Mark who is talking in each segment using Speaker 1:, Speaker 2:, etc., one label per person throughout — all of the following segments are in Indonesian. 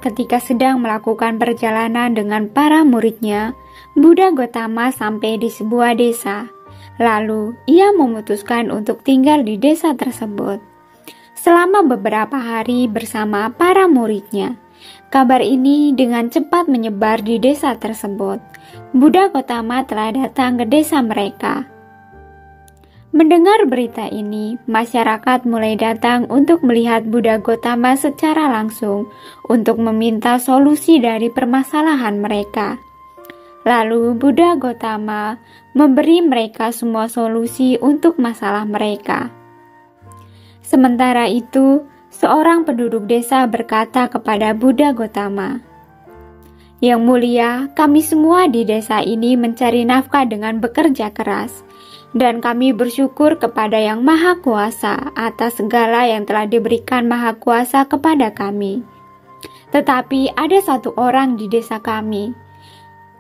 Speaker 1: ketika sedang melakukan perjalanan dengan para muridnya, Buddha Gotama sampai di sebuah desa. Lalu, ia memutuskan untuk tinggal di desa tersebut selama beberapa hari bersama para muridnya. Kabar ini dengan cepat menyebar di desa tersebut. Buddha Gotama telah datang ke desa mereka. Mendengar berita ini, masyarakat mulai datang untuk melihat Buddha Gotama secara langsung untuk meminta solusi dari permasalahan mereka. Lalu Buddha Gotama memberi mereka semua solusi untuk masalah mereka. Sementara itu, seorang penduduk desa berkata kepada Buddha Gotama, "Yang mulia, kami semua di desa ini mencari nafkah dengan bekerja keras. Dan kami bersyukur kepada Yang Maha Kuasa atas segala yang telah diberikan Maha Kuasa kepada kami. Tetapi ada satu orang di desa kami,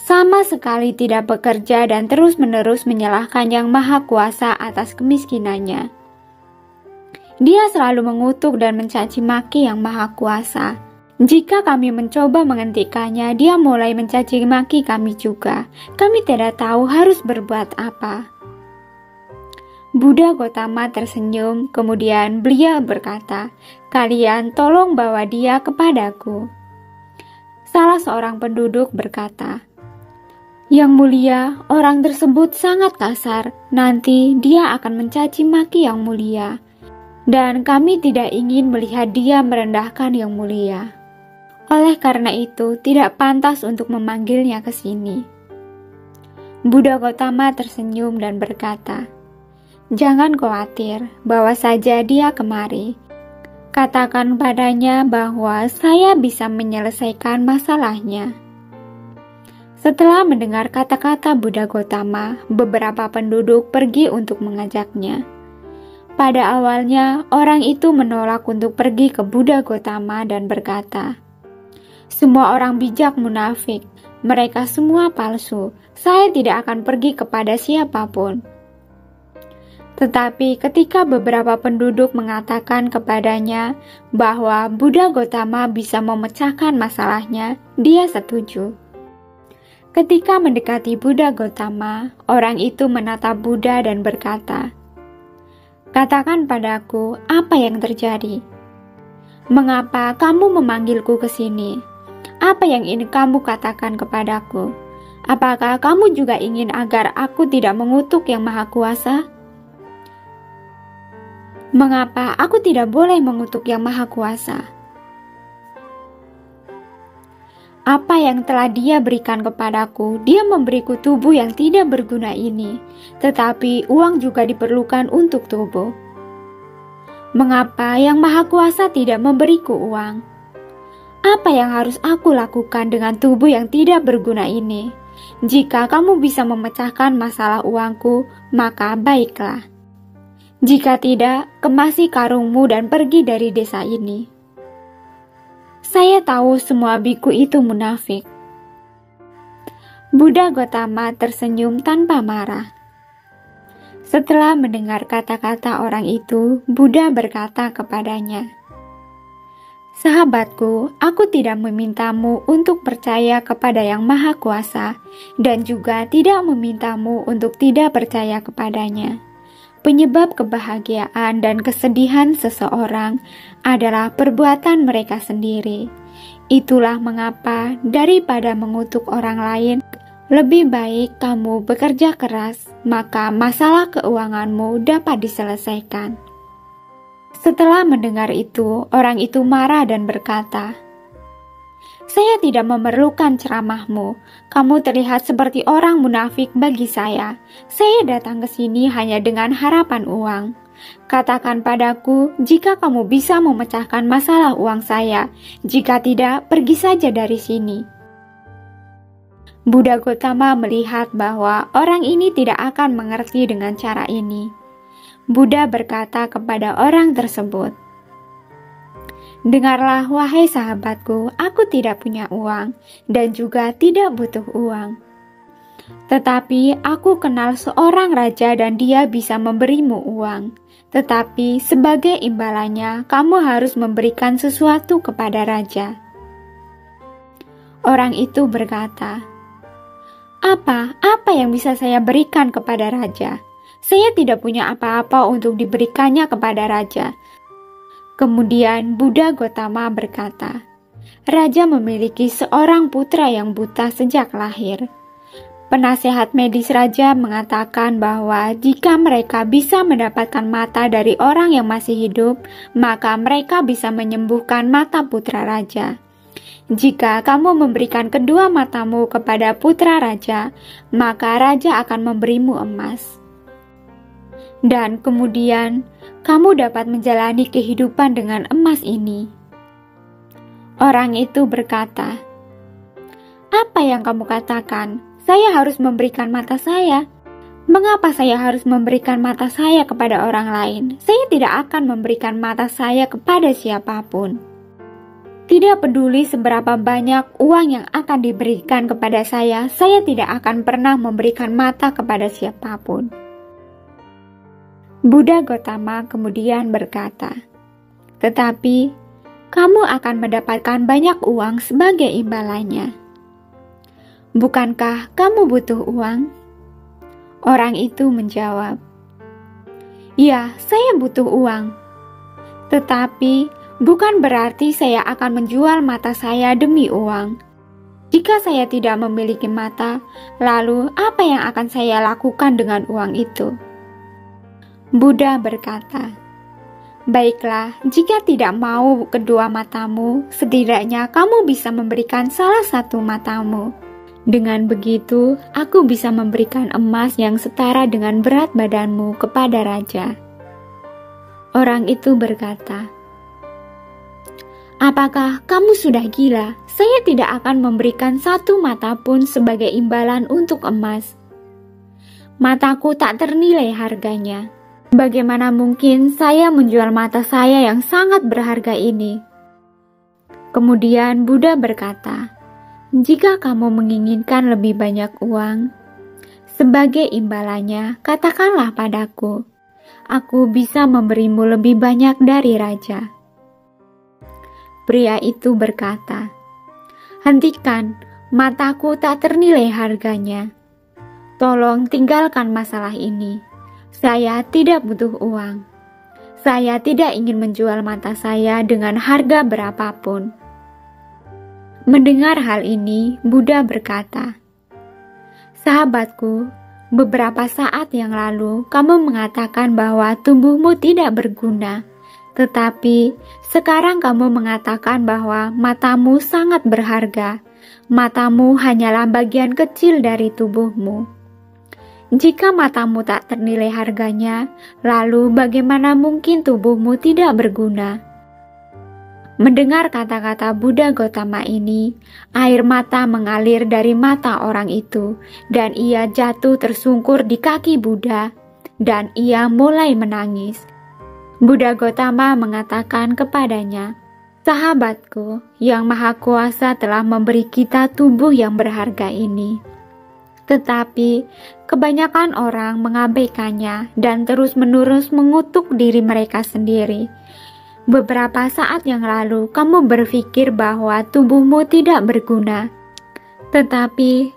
Speaker 1: sama sekali tidak bekerja dan terus-menerus menyalahkan Yang Maha Kuasa atas kemiskinannya. Dia selalu mengutuk dan mencaci maki Yang Maha Kuasa. Jika kami mencoba menghentikannya, dia mulai mencaci maki kami juga. Kami tidak tahu harus berbuat apa." Buddha Gotama tersenyum, kemudian beliau berkata, "Kalian tolong bawa dia kepadaku." Salah seorang penduduk berkata, "Yang mulia, orang tersebut sangat kasar. Nanti dia akan mencaci maki Yang mulia. Dan kami tidak ingin melihat dia merendahkan Yang mulia. Oleh karena itu, tidak pantas untuk memanggilnya ke sini." Buddha Gotama tersenyum dan berkata, "Jangan khawatir, bawa saja dia kemari. Katakan padanya bahwa saya bisa menyelesaikan masalahnya." Setelah mendengar kata-kata Buddha Gotama, beberapa penduduk pergi untuk mengajaknya. Pada awalnya, orang itu menolak untuk pergi ke Buddha Gotama dan berkata, "Semua orang bijak munafik, mereka semua palsu. Saya tidak akan pergi kepada siapapun." Tetapi ketika beberapa penduduk mengatakan kepadanya bahwa Buddha Gotama bisa memecahkan masalahnya, dia setuju. Ketika mendekati Buddha Gotama, orang itu menatap Buddha dan berkata, "Katakan padaku apa yang terjadi. Mengapa kamu memanggilku ke sini? Apa yang ingin kamu katakan kepadaku? Apakah kamu juga ingin agar aku tidak mengutuk Yang Maha Kuasa? Mengapa aku tidak boleh mengutuk Yang Maha Kuasa? Apa yang telah Dia berikan kepadaku? Dia memberiku tubuh yang tidak berguna ini, tetapi uang juga diperlukan untuk tubuh. Mengapa Yang Maha Kuasa tidak memberiku uang? Apa yang harus aku lakukan dengan tubuh yang tidak berguna ini? Jika kamu bisa memecahkan masalah uangku, maka baiklah. Jika tidak, kemasi karungmu dan pergi dari desa ini." Saya tahu semua biku itu munafik. Buddha Gotama tersenyum tanpa marah. Setelah mendengar kata-kata orang itu, Buddha berkata kepadanya, "Sahabatku, aku tidak memintamu untuk percaya kepada Yang Maha Kuasa dan juga tidak memintamu untuk tidak percaya kepadanya. Penyebab kebahagiaan dan kesedihan seseorang adalah perbuatan mereka sendiri. Itulah mengapa daripada mengutuk orang lain, lebih baik kamu bekerja keras, maka masalah keuanganmu dapat diselesaikan." Setelah mendengar itu, orang itu marah dan berkata, "Saya tidak memerlukan ceramahmu. Kamu terlihat seperti orang munafik bagi saya. Saya datang ke sini hanya dengan harapan uang. Katakan padaku jika kamu bisa memecahkan masalah uang saya. Jika tidak, pergi saja dari sini." Buddha Gotama melihat bahwa orang ini tidak akan mengerti dengan cara ini. Buddha berkata kepada orang tersebut, "Dengarlah wahai sahabatku, aku tidak punya uang dan juga tidak butuh uang. Tetapi aku kenal seorang raja dan dia bisa memberimu uang. Tetapi sebagai imbalannya, kamu harus memberikan sesuatu kepada raja." Orang itu berkata, Apa yang bisa saya berikan kepada raja? Saya tidak punya apa-apa untuk diberikannya kepada raja." Kemudian Buddha Gotama berkata, "Raja memiliki seorang putra yang buta sejak lahir. Penasehat medis raja mengatakan bahwa jika mereka bisa mendapatkan mata dari orang yang masih hidup, maka mereka bisa menyembuhkan mata putra raja. Jika kamu memberikan kedua matamu kepada putra raja, maka raja akan memberimu emas. Dan kemudian kamu dapat menjalani kehidupan dengan emas ini." Orang itu berkata, "Apa yang kamu katakan? Saya harus memberikan mata saya. Mengapa saya harus memberikan mata saya kepada orang lain? Saya tidak akan memberikan mata saya kepada siapapun. Tidak peduli seberapa banyak uang yang akan diberikan kepada saya tidak akan pernah memberikan mata kepada siapapun." Buddha Gotama kemudian berkata, "Tetapi kamu akan mendapatkan banyak uang sebagai imbalannya. Bukankah kamu butuh uang?" Orang itu menjawab, "Ya, saya butuh uang. Tetapi bukan berarti saya akan menjual mata saya demi uang. Jika saya tidak memiliki mata, lalu apa yang akan saya lakukan dengan uang itu?" Buddha berkata, "Baiklah, jika tidak mau kedua matamu, setidaknya kamu bisa memberikan salah satu matamu. Dengan begitu, aku bisa memberikan emas yang setara dengan berat badanmu kepada raja." Orang itu berkata, "Apakah kamu sudah gila? Saya tidak akan memberikan satu mata pun sebagai imbalan untuk emas. Mataku tak ternilai harganya. Bagaimana mungkin saya menjual mata saya yang sangat berharga ini?" Kemudian Buddha berkata, "Jika kamu menginginkan lebih banyak uang, sebagai imbalannya katakanlah padaku, aku bisa memberimu lebih banyak dari raja." Pria itu berkata, "Hentikan, mataku tak ternilai harganya. Tolong tinggalkan masalah ini. Saya tidak butuh uang. Saya tidak ingin menjual mata saya dengan harga berapapun." Mendengar hal ini, Buddha berkata, "Sahabatku, beberapa saat yang lalu kamu mengatakan bahwa tubuhmu tidak berguna, tetapi sekarang kamu mengatakan bahwa matamu sangat berharga. Matamu hanyalah bagian kecil dari tubuhmu. Jika matamu tak ternilai harganya, lalu bagaimana mungkin tubuhmu tidak berguna?" Mendengar kata-kata Buddha Gotama ini, air mata mengalir dari mata orang itu, dan ia jatuh tersungkur di kaki Buddha, dan ia mulai menangis. Buddha Gotama mengatakan kepadanya, "Sahabatku, Yang Maha Kuasa telah memberi kita tubuh yang berharga ini. Tetapi kebanyakan orang mengabaikannya dan terus-menerus mengutuk diri mereka sendiri. Beberapa saat yang lalu kamu berpikir bahwa tubuhmu tidak berguna, tetapi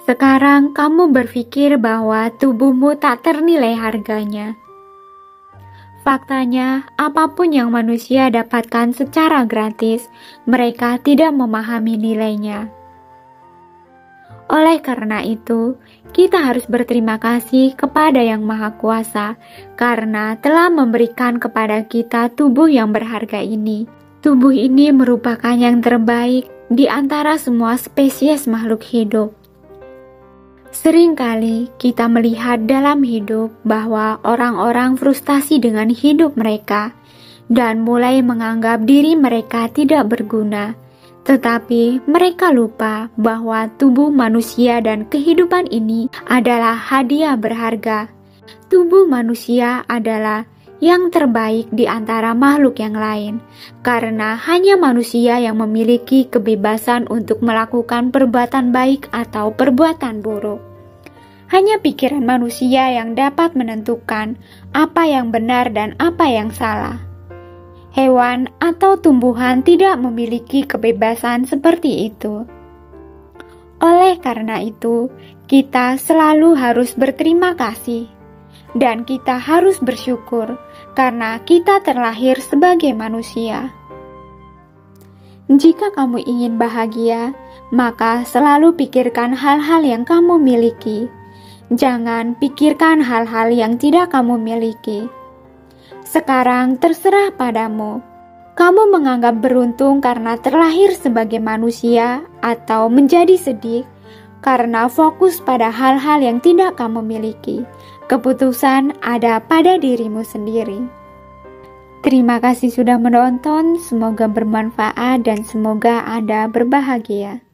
Speaker 1: sekarang kamu berpikir bahwa tubuhmu tak ternilai harganya. Faktanya, apapun yang manusia dapatkan secara gratis, mereka tidak memahami nilainya. Oleh karena itu, kita harus berterima kasih kepada Yang Maha Kuasa karena telah memberikan kepada kita tubuh yang berharga ini. Tubuh ini merupakan yang terbaik di antara semua spesies makhluk hidup. Seringkali kita melihat dalam hidup bahwa orang-orang frustasi dengan hidup mereka dan mulai menganggap diri mereka tidak berguna. Tetapi mereka lupa bahwa tubuh manusia dan kehidupan ini adalah hadiah berharga. Tubuh manusia adalah yang terbaik di antara makhluk yang lain, karena hanya manusia yang memiliki kebebasan untuk melakukan perbuatan baik atau perbuatan buruk. Hanya pikiran manusia yang dapat menentukan apa yang benar dan apa yang salah. Hewan atau tumbuhan tidak memiliki kebebasan seperti itu. Oleh karena itu, kita selalu harus berterima kasih, dan kita harus bersyukur karena kita terlahir sebagai manusia. Jika kamu ingin bahagia, maka selalu pikirkan hal-hal yang kamu miliki. Jangan pikirkan hal-hal yang tidak kamu miliki. Sekarang terserah padamu. Kamu menganggap beruntung karena terlahir sebagai manusia atau menjadi sedih karena fokus pada hal-hal yang tidak kamu miliki. Keputusan ada pada dirimu sendiri. Terima kasih sudah menonton, semoga bermanfaat dan semoga Anda berbahagia.